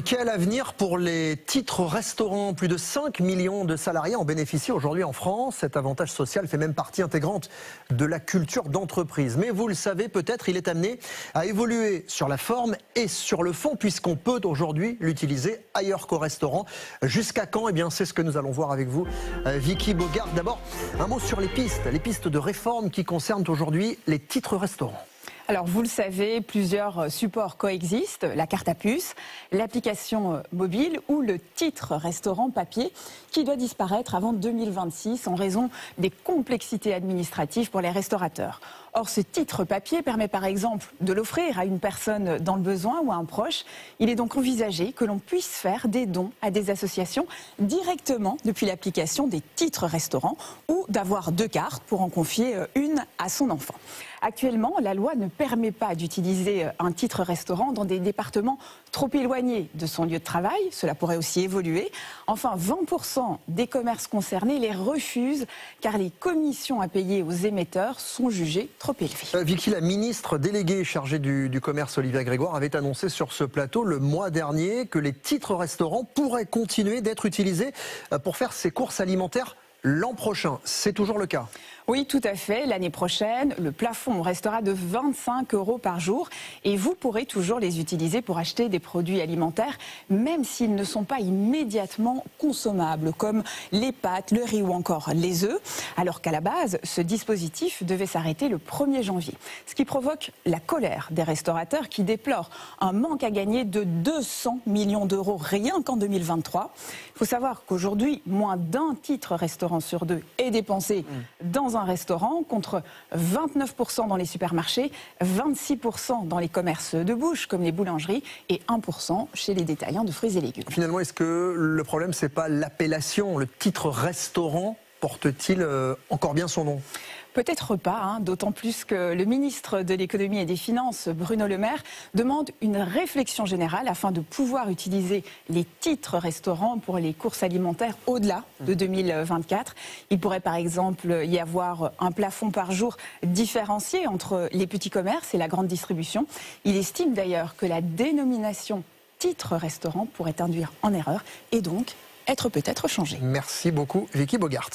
Quel avenir pour les titres restaurants? Plus de 5 millions de salariés en bénéficient aujourd'hui en France. Cet avantage social fait même partie intégrante de la culture d'entreprise. Mais vous le savez peut-être, il est amené à évoluer sur la forme et sur le fond, puisqu'on peut aujourd'hui l'utiliser ailleurs qu'au restaurant. Jusqu'à quand? Eh bien, c'est ce que nous allons voir avec vous, Vicky Bogart. D'abord, un mot sur les pistes de réforme qui concernent aujourd'hui les titres restaurants. Alors, vous le savez, plusieurs supports coexistent, la carte à puce, l'application mobile ou le titre restaurant papier qui doit disparaître avant 2026 en raison des complexités administratives pour les restaurateurs. Or, ce titre papier permet par exemple de l'offrir à une personne dans le besoin ou à un proche. Il est donc envisagé que l'on puisse faire des dons à des associations directement depuis l'application des titres restaurants ou d'avoir 2 cartes pour en confier une à son enfant. Actuellement, la loi ne permet pas d'utiliser un titre restaurant dans des départements trop éloignés de son lieu de travail. Cela pourrait aussi évoluer. Enfin, 20% des commerces concernés les refusent car les commissions à payer aux émetteurs sont jugées trop élevées. Vicky, la ministre déléguée chargée du commerce, Olivia Grégoire, avait annoncé sur ce plateau le mois dernier que les titres restaurants pourraient continuer d'être utilisés pour faire ses courses alimentaires l'an prochain. C'est toujours le cas? Oui, tout à fait. L'année prochaine, le plafond restera de 25 € par jour et vous pourrez toujours les utiliser pour acheter des produits alimentaires, même s'ils ne sont pas immédiatement consommables, comme les pâtes, le riz ou encore les œufs, alors qu'à la base, ce dispositif devait s'arrêter le 1er janvier. Ce qui provoque la colère des restaurateurs qui déplorent un manque à gagner de 200 millions d'euros rien qu'en 2023. Il faut savoir qu'aujourd'hui, moins d'un titre restaurant sur 2 est dépensé dans un restaurant, contre 29% dans les supermarchés, 26% dans les commerces de bouche comme les boulangeries et 1% chez les détaillants de fruits et légumes. Finalement, est-ce que le problème, c'est pas l'appellation? Le titre restaurant porte-t-il encore bien son nom? Peut-être pas, d'autant plus que le ministre de l'économie et des finances, Bruno Le Maire, demande une réflexion générale afin de pouvoir utiliser les titres restaurants pour les courses alimentaires au-delà de 2024. Il pourrait par exemple y avoir un plafond par jour différencié entre les petits commerces et la grande distribution. Il estime d'ailleurs que la dénomination titre restaurant pourrait induire en erreur et donc être peut-être changée. Merci beaucoup, Vicky Bogart.